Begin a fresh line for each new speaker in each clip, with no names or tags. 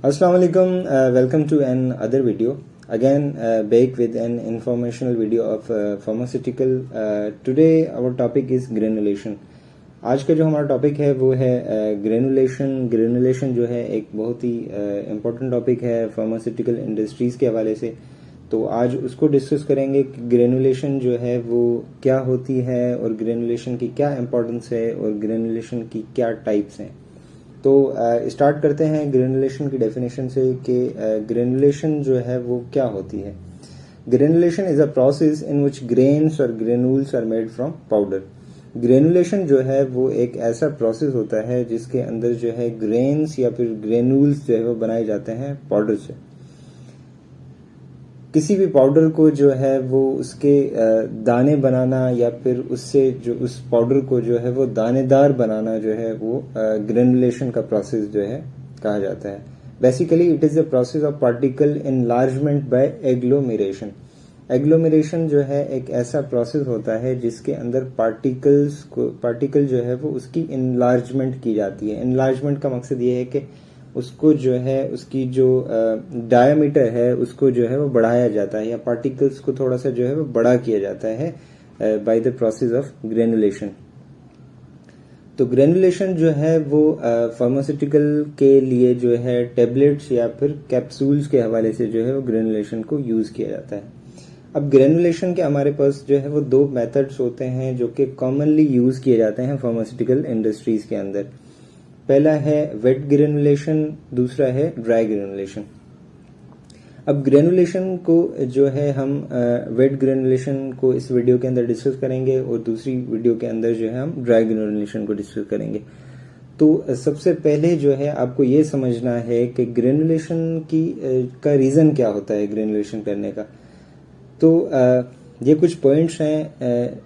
Assalamu alaikum. Welcome to an other video. Again, back with an informational video of pharmaceutical. Today our topic is granulation. आज का जो हमारा topic है वो है ग्रेनुलेशन. ग्रेनुलेशन जो है एक बहुत ही इम्पोर्टेंट टॉपिक है फार्मास्यूटिकल इंडस्ट्रीज के हवाले से. तो आज उसको डिस्कस करेंगे कि ग्रेनुलेशन जो है वो क्या होती है और ग्रेनुलेशन की क्या इम्पोर्टेंस है और ग्रेनुलेशन की क्या टाइप्स हैं. तो स्टार्ट करते हैं ग्रेनुलेशन की डेफिनेशन से कि ग्रेनुलेशन जो है वो क्या होती है. Granulation is a process in which grains और granules are made from powder. Granulation जो है वो एक ऐसा प्रोसेस होता है जिसके अंदर जो है ग्रेन्स या फिर ग्रेनूल्स जो है वो बनाए जाते हैं पाउडर से. किसी भी पाउडर को जो है वो उसके दाने बनाना या फिर उससे जो उस पाउडर को जो है वो दानेदार बनाना जो है वो ग्रेनुलेशन का प्रोसेस जो है कहा जाता है. Basically it is the process of particle enlargement by agglomeration. Agglomeration जो है एक ऐसा प्रोसेस होता है जिसके अंदर पार्टिकल जो है वो उसकी इनलार्जमेंट की जाती है. इनलार्जमेंट का मकसद ये है कि उसको जो है उसकी जो डायमीटर है उसको जो है वो बढ़ाया जाता है या पार्टिकल्स को थोड़ा सा जो है वो बड़ा किया जाता है by the process of granulation. तो ग्रेनुलेशन जो है वो फार्मास्यूटिकल के लिए जो है टेबलेट्स या फिर कैप्सूल्स के हवाले से जो है वो ग्रेनुलेशन को यूज किया जाता है. अब ग्रेनुलेशन के हमारे पास जो है वो दो मेथड्स होते हैं जो कि कॉमनली यूज किए जाते हैं फार्मास्यूटिकल इंडस्ट्रीज के अंदर. पहला है वेट ग्रेनुलेशन, दूसरा है ड्राई ग्रेनुलेशन. अब ग्रेनुलेशन को जो है हम वेट ग्रेनुलेशन को इस वीडियो के अंदर डिस्कस करेंगे और दूसरी वीडियो के अंदर जो है हम ड्राई ग्रेनुलेशन को डिस्कस करेंगे. तो सबसे पहले जो है आपको ये समझना है कि ग्रेनुलेशन का रीजन क्या होता है ग्रेनुलेशन करने का. तो ये कुछ पॉइंट्स हैं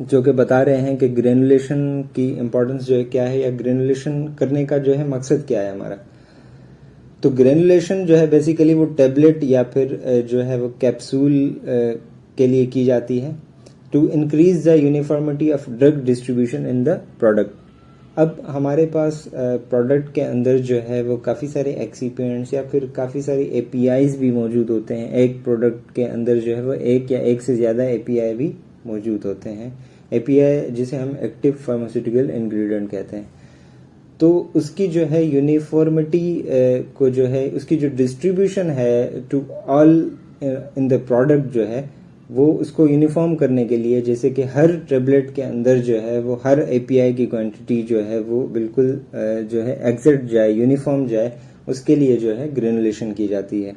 जो कि बता रहे हैं कि ग्रेनुलेशन की इम्पोर्टेंस जो है क्या है या ग्रेनुलेशन करने का जो है मकसद क्या है हमारा. तो ग्रेनुलेशन जो है बेसिकली वो टेबलेट या फिर जो है वो कैप्सूल के लिए की जाती है to increase the uniformity of drug distribution in the product. अब हमारे पास प्रोडक्ट के अंदर जो है वो काफ़ी सारे एक्सिपिएंट्स या फिर काफ़ी सारे एपीआईज भी मौजूद होते हैं. एक प्रोडक्ट के अंदर जो है वो एक या एक से ज़्यादा एपीआई भी मौजूद होते हैं. एपीआई जिसे हम एक्टिव फार्मास्यूटिकल इंग्रेडिएंट कहते हैं. तो उसकी जो है यूनिफॉर्मिटी को जो है उसकी जो डिस्ट्रीब्यूशन है to all in the product जो है वो उसको यूनिफॉर्म करने के लिए जैसे कि हर टेबलेट के अंदर जो है वो हर एपीआई की क्वांटिटी जो है वो बिल्कुल जो है एग्जैक्ट जाए, यूनिफॉर्म जाए, उसके लिए जो है ग्रेनुलेशन की जाती है.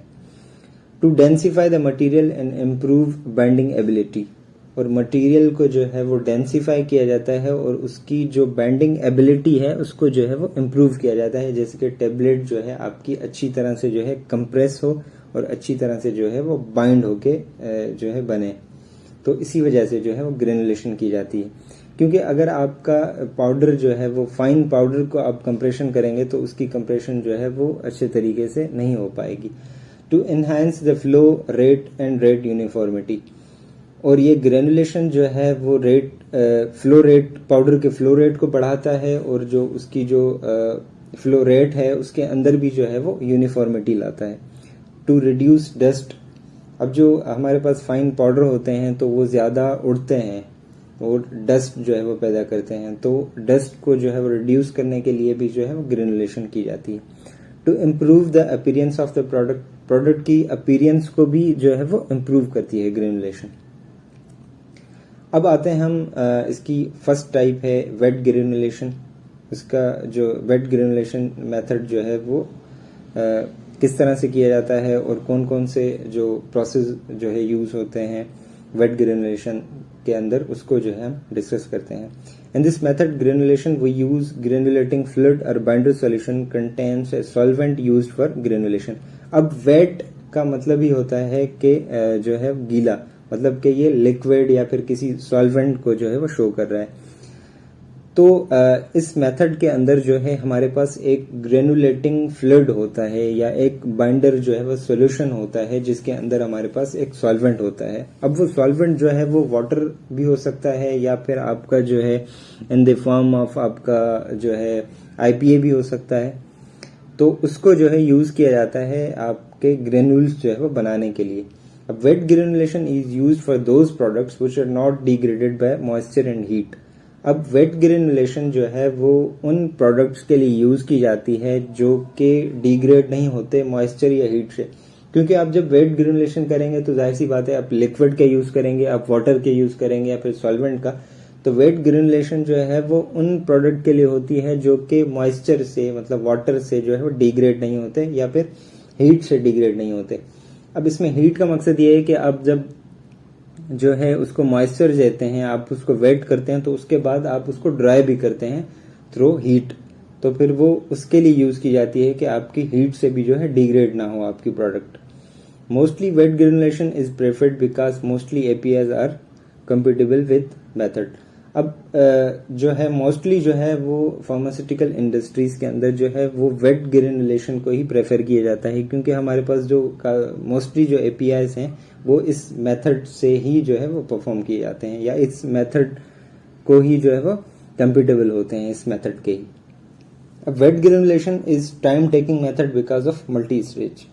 To densify the material and improve binding ability. और मटेरियल को जो है वो डेंसिफाई किया जाता है और उसकी जो बाइंडिंग एबिलिटी है उसको जो है वो इम्प्रूव किया जाता है जैसे कि टेबलेट जो है आपकी अच्छी तरह से जो है कंप्रेस हो और अच्छी तरह से जो है वो बाइंड होके जो है बने. तो इसी वजह से जो है वो ग्रेनुलेशन की जाती है. क्योंकि अगर आपका पाउडर जो है वो फाइन पाउडर को आप कंप्रेशन करेंगे तो उसकी कंप्रेशन जो है वो अच्छे तरीके से नहीं हो पाएगी. To enhance the flow rate and rate uniformity. और ये ग्रेनुलेशन जो है वो फ्लो रेट पाउडर के फ्लो रेट को बढ़ाता है और जो उसकी जो फ्लो रेट है उसके अंदर भी जो है वो यूनिफॉर्मिटी लाता है. To reduce dust. अब जो हमारे पास फाइन पाउडर होते हैं तो वो ज़्यादा उड़ते हैं और डस्ट जो है वो पैदा करते हैं. तो डस्ट को जो है वो रिड्यूस करने के लिए भी जो है वो ग्रेनुलेशन की जाती है. To improve the appearance of the product की अपीयरेंस को भी जो है वो इम्प्रूव करती है ग्रेनुलेशन. अब आते हैं हम इसकी फर्स्ट टाइप है वेट ग्रेनुलेशन. इसका जो वेट ग्रेनुलेशन मेथड जो है वो किस तरह से किया जाता है और कौन कौन से जो प्रोसेस जो है यूज होते हैं वेट ग्रेनुलेशन के अंदर उसको जो है हम डिस्कस करते हैं. In this method granulation we use granulating fluid और binder solution contains a solvent used for granulation. अब वेट का मतलब ही होता है कि जो है गीला, मतलब कि ये लिक्विड या फिर किसी सॉल्वेंट को जो है वो शो कर रहा है. तो इस मेथड के अंदर जो है हमारे पास एक ग्रेनुलेटिंग फ्लूइड होता है या एक बाइंडर जो है वो सॉल्यूशन होता है जिसके अंदर हमारे पास एक सॉल्वेंट होता है. अब वो सॉल्वेंट जो है वो वाटर भी हो सकता है या फिर आपका जो है इन द फॉर्म ऑफ आपका जो है आईपीए भी हो सकता है. तो उसको जो है यूज किया जाता है आपके ग्रेन्यूल्स जो है वो बनाने के लिए। अब wet granulation is used for those products which are not degraded by moisture and heat. अब वेट ग्रेनुलेशन जो है वो उन प्रोडक्ट्स के लिए यूज की जाती है जो कि डिग्रेड नहीं होते मॉइस्चर या हीट से, क्योंकि आप जब वेट ग्रेनुलेशन करेंगे तो जाहिर सी बात है आप लिक्विड के यूज करेंगे, आप वाटर के यूज करेंगे या फिर सॉल्वेंट का। तो वेट ग्रेनुलेशन जो है वो उन प्रोडक्ट के लिए होती है जो कि मॉइस्चर से मतलब वाटर से जो है वो डिग्रेड नहीं होते या फिर हीट से डिग्रेड नहीं होते। अब इसमें हीट का मकसद ये है कि आप जब जो है उसको मॉइस्चर देते हैं, आप उसको वेट करते हैं, तो उसके बाद आप उसको ड्राई भी करते हैं थ्रू हीट, तो फिर वो उसके लिए यूज की जाती है कि आपकी हीट से भी जो है डिग्रेड ना हो आपकी product. Mostly wet granulation is preferred because mostly APIs are compatible with method. अब जो है मोस्टली जो है वो फार्मास्यूटिकल इंडस्ट्रीज के अंदर जो है वो वेट ग्रेनुलेशन को ही प्रेफर किया जाता है, क्योंकि हमारे पास जो मोस्टली जो एपीआईज हैं वो इस मेथड से ही जो है वो परफॉर्म किए जाते हैं या इस मेथड को ही जो है वो कंपेटेबल होते हैं इस मेथड के ही। अब wet granulation is time taking method because of multi stage.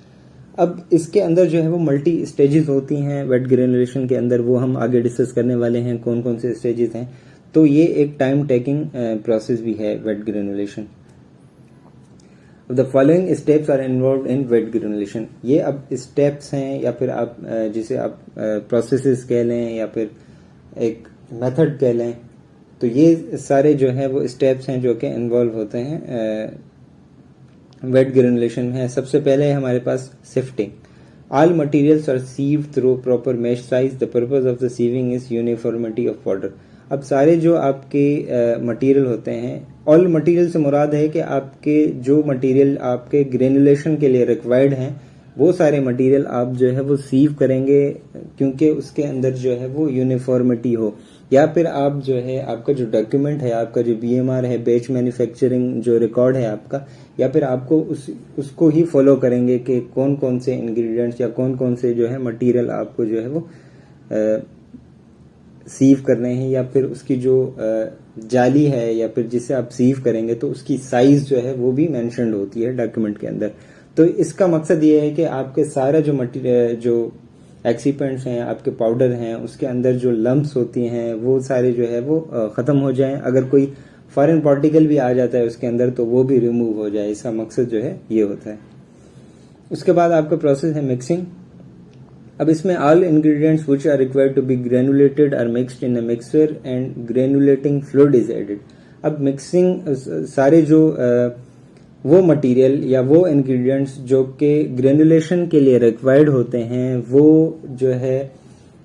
अब इसके अंदर जो है वो मल्टी स्टेजेस होती हैं वेट ग्रेनुलेशन के अंदर, वो हम आगे डिस्कस करने वाले हैं कौन कौन से स्टेजेस हैं। तो ये एक टाइम टेकिंग प्रोसेस भी है wet granulation. The following steps are involve in wet granulation. ये अब स्टेप्स हैं या फिर आप जिसे आप प्रोसेसेस कह लें या फिर एक मेथड कह लें, तो ये सारे जो है वो स्टेप्स हैं जो कि इन्वॉल्व होते हैं वेट ग्रेनुलेशन में। सबसे पहले है हमारे पास sifting. All materials are sieved through proper mesh size. The purpose of the sieving is uniformity of water. अब सारे जो आपके मटेरियल होते हैं, ऑल मटेरियल से मुराद है कि आपके जो मटेरियल आपके ग्रेनुलेशन के लिए रिक्वायर्ड हैं वो सारे मटेरियल आप जो है वो सीव करेंगे, क्योंकि उसके अंदर जो है वो यूनिफॉर्मिटी हो, या फिर आप जो है आपका जो डॉक्यूमेंट है, आपका जो बीएमआर है, बैच मैन्युफैक्चरिंग जो रिकॉर्ड है आपका, या फिर आपको उसको ही फॉलो करेंगे कि कौन कौन से इंग्रेडिएंट्स या कौन कौन से जो है मटेरियल आपको जो है वो सीव करने हैं, या फिर उसकी जो जाली है या फिर जिसे आप सीव करेंगे तो उसकी साइज जो है वो भी मेंशन्ड होती है डॉक्यूमेंट के अंदर। तो इसका मकसद ये है कि आपके सारा जो मटेरियल जो एक्सीपेंट्स हैं, आपके पाउडर हैं, उसके अंदर जो लम्प्स होती हैं वो सारे जो है वो खत्म हो जाएं। अगर कोई फॉरेन पार्टिकल भी आ जाता है उसके अंदर तो वो भी रिमूव हो जाए, इसका मकसद जो है ये होता है। उसके बाद आपका प्रोसेस है मिक्सिंग। अब इसमें all ingredients which are required to be granulated are mixed in a mixer and granulating fluid is added. अब मिक्सिंग सारे जो वो मटेरियल या वो इंग्रेडिएंट्स जो कि ग्रेनुलेशन के लिए रिक्वायर्ड होते हैं वो जो है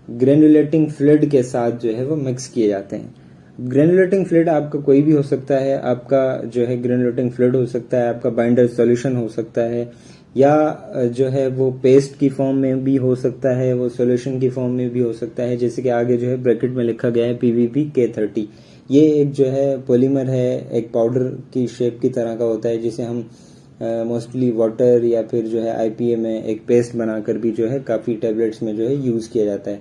ग्रेनुलेटिंग फ्लूइड के साथ जो है वो मिक्स किए जाते हैं। ग्रेनुलेटिंग फ्लूइड आपका कोई भी हो सकता है, आपका जो है ग्रेनुलेटिंग फ्लूइड हो सकता है, आपका बाइंडर सॉल्यूशन हो सकता है, या जो है वो पेस्ट की फॉर्म में भी हो सकता है, वो सॉल्यूशन की फॉर्म में भी हो सकता है, जैसे कि आगे जो है ब्रैकेट में लिखा गया है PVP K30। ये एक जो है पॉलीमर है, एक पाउडर की शेप की तरह का होता है, जिसे हम मोस्टली वाटर या फिर जो है IPA में एक पेस्ट बनाकर भी जो है काफ़ी टैबलेट्स में जो है यूज़ किया जाता है।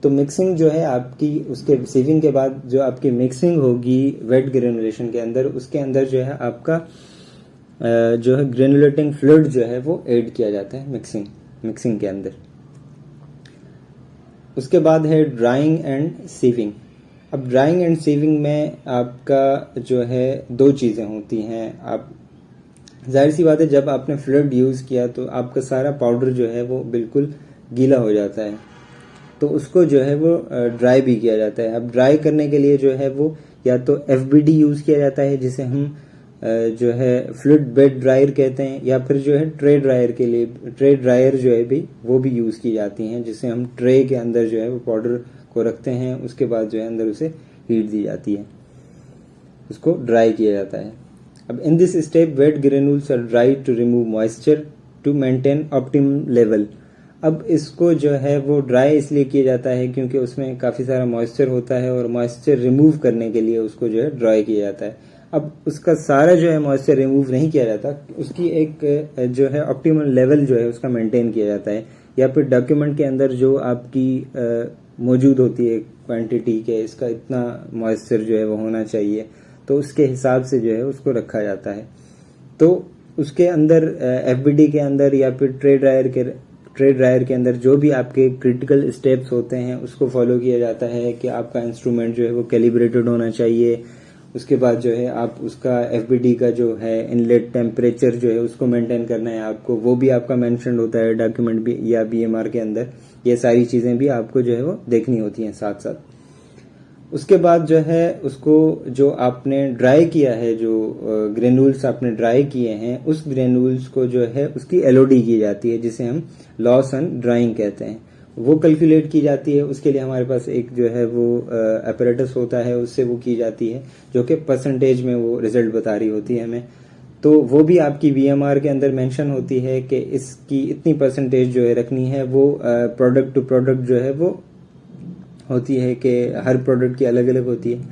तो मिक्सिंग जो है आपकी उसके सीविंग के बाद जो आपकी मिक्सिंग होगी वेट ग्रेनुलेशन के अंदर, उसके अंदर जो है आपका जो है ग्रेनुलेटिंग फ्लूइड जो है वो ऐड किया जाता है मिक्सिंग के अंदर। उसके बाद है ड्राइंग एंड सीविंग। अब ड्राइंग एंड सीविंग में आपका जो है दो चीज़ें होती हैं। आप जाहिर सी बात है जब आपने फ्लूइड यूज़ किया तो आपका सारा पाउडर जो है वो बिल्कुल गीला हो जाता है, तो उसको जो है वो ड्राई भी किया जाता है। अब ड्राई करने के लिए जो है वो या तो FBD यूज़ किया जाता है, जिसे हम जो है फ्लूइड बेड ड्रायर कहते हैं, या फिर जो है ट्रे ड्रायर के लिए ट्रे ड्रायर जो है भी वो भी यूज़ की जाती हैं, जिससे हम ट्रे के अंदर जो है वो पाउडर को रखते हैं, उसके बाद जो है अंदर उसे हीट दी जाती है, उसको ड्राई किया जाता है। अब in this step wet granules are dry to remove moisture to maintain optimum level. अब इसको जो है वो ड्राई इसलिए किया जाता है क्योंकि उसमें काफ़ी सारा मॉइस्चर होता है और मॉइस्चर रिमूव करने के लिए उसको जो है ड्राई किया जाता है। अब उसका सारा जो है मॉइस्चर रिमूव नहीं किया जाता, उसकी एक जो है ऑप्टिमल लेवल जो है उसका मेंटेन किया जाता है, या फिर डॉक्यूमेंट के अंदर जो आपकी मौजूद होती है क्वांटिटी के इसका इतना मॉइस्चर जो है वो होना चाहिए, तो उसके हिसाब से जो है उसको रखा जाता है। तो उसके अंदर एफबीडी के अंदर या फिर ट्रे ड्रायर के अंदर जो भी आपके क्रिटिकल स्टेप्स होते हैं उसको फॉलो किया जाता है कि आपका इंस्ट्रूमेंट जो है वो कैलिब्रेटेड होना चाहिए। उसके बाद जो है आप उसका एफबीडी का जो है इनलेट टेम्परेचर जो है उसको मेंटेन करना है आपको, वो भी आपका मेंशन होता है डॉक्यूमेंट भी या बीएमआर के अंदर। ये सारी चीजें भी आपको जो है वो देखनी होती हैं साथ साथ। उसके बाद जो है उसको जो आपने ड्राई किया है, जो ग्रेनुल्स आपने ड्राई किए हैं, उस ग्रेनुल्स को जो है उसकी एलओडी की जाती है, जिसे हम लॉस ऑन ड्राइंग कहते हैं। वो कैलकुलेट की जाती है। उसके लिए हमारे पास एक जो है वो अपैरेटस होता है, उससे वो की जाती है, जो कि परसेंटेज में वो रिजल्ट बता रही होती है हमें। तो वो भी आपकी वीएमआर के अंदर मेंशन होती है कि इसकी इतनी परसेंटेज जो है रखनी है। वो प्रोडक्ट टू प्रोडक्ट जो है वो होती है कि हर प्रोडक्ट की अलग अलग होती है,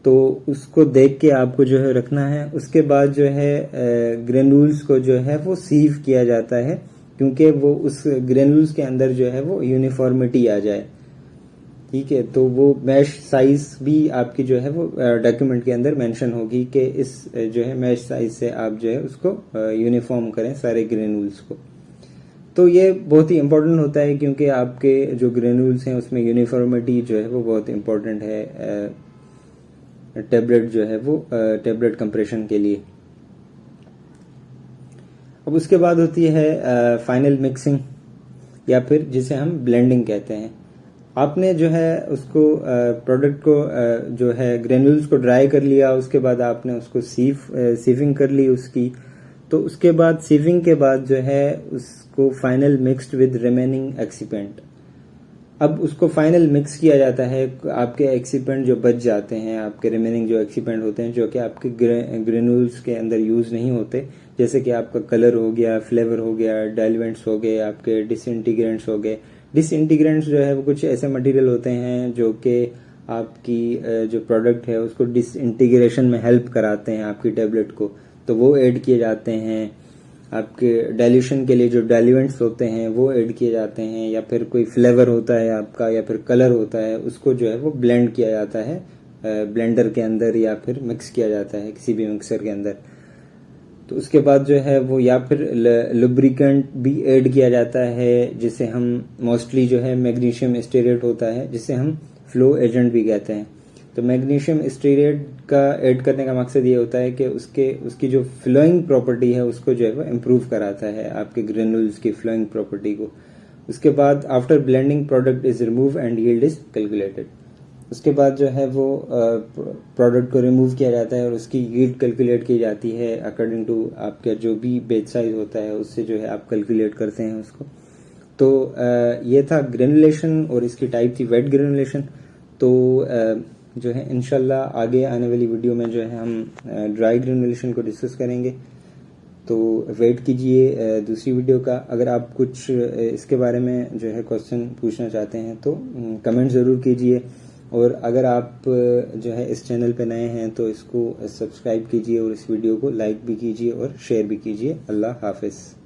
तो उसको देख के आपको जो है रखना है। उसके बाद जो है ग्रेनुल्स को जो है वो सीव किया जाता है, क्योंकि वो उस ग्रेनुल्स के अंदर जो है वो यूनिफॉर्मिटी आ जाए। ठीक है, तो वो मैश साइज भी आपकी जो है वो डॉक्यूमेंट के अंदर मेंशन होगी कि इस जो है मैश साइज से आप जो है उसको यूनिफॉर्म करें सारे ग्रेनुल्स को। तो ये बहुत ही इंपॉर्टेंट होता है, क्योंकि आपके जो ग्रेनुल्स हैं उसमें यूनिफॉर्मिटी जो है वो बहुत इंपॉर्टेंट है टेबलेट जो है वो टेबलेट कंप्रेशन के लिए। अब उसके बाद होती है फाइनल मिक्सिंग, या फिर जिसे हम ब्लेंडिंग कहते हैं। आपने जो है उसको प्रोडक्ट को जो है ग्रेनुल्स को ड्राई कर लिया, उसके बाद आपने उसको सीविंग कर ली उसकी। तो उसके बाद सीविंग के बाद जो है उसको फाइनल मिक्स्ड विद रिमेनिंग एक्सिपेंट। अब उसको फाइनल मिक्स किया जाता है। आपके एक्सिपेंट जो बच जाते हैं, आपके रिमेनिंग जो एक्सिपेंट होते हैं, जो कि आपके ग्रेनुल्स के अंदर यूज नहीं होते, जैसे कि आपका कलर हो गया, फ्लेवर हो गया, डाइल्यूएंट्स हो गए, आपके डिसइंटीग्रेंट्स हो गए। डिसइंटीग्रेंट्स जो है वो कुछ ऐसे मटेरियल होते हैं जो कि आपकी जो प्रोडक्ट है उसको डिसइंटीग्रेशन में हेल्प कराते हैं आपकी टेबलेट को, तो वो ऐड किए जाते हैं। आपके डाइल्यूशन के लिए जो डाइल्यूएंट्स होते हैं वो ऐड किए जाते हैं, या फिर कोई फ्लेवर होता है आपका, या फिर कलर होता है, उसको जो है वो ब्लेंड किया जाता है ब्लेंडर के अंदर, या फिर मिक्स किया जाता है किसी भी मिक्सर के अंदर। तो उसके बाद जो है वो या फिर लुब्रिकेंट भी ऐड किया जाता है, जिसे हम मोस्टली जो है मैग्नीशियम स्टीरेट होता है, जिसे हम फ्लो एजेंट भी कहते हैं। तो मैग्नीशियम स्टीरेट का ऐड करने का मकसद ये होता है कि उसकी जो फ्लोइंग प्रॉपर्टी है उसको जो है वो इम्प्रूव कराता है, आपके ग्रेनुल्स की फ्लोइंग प्रॉपर्टी को। उसके बाद after blending product is remove and yield is calculated. उसके बाद जो है वो प्रोडक्ट को रिमूव किया जाता है और उसकी यील्ड कैलकुलेट की जाती है अकॉर्डिंग टू आपका जो भी बेच साइज होता है, उससे जो है आप कैलकुलेट करते हैं उसको। तो ये था ग्रेनुलेशन और इसकी टाइप थी वेट ग्रेनुलेशन। तो जो है इंशाल्लाह आगे आने वाली वीडियो में जो है हम ड्राई ग्रेनुलेशन को डिस्कस करेंगे। तो वेट कीजिए दूसरी वीडियो का। अगर आप कुछ इसके बारे में जो है क्वेश्चन पूछना चाहते हैं तो कमेंट ज़रूर कीजिए, और अगर आप जो है इस चैनल पे नए हैं तो इसको सब्सक्राइब कीजिए और इस वीडियो को लाइक भी कीजिए और शेयर भी कीजिए। अल्लाह हाफिज़।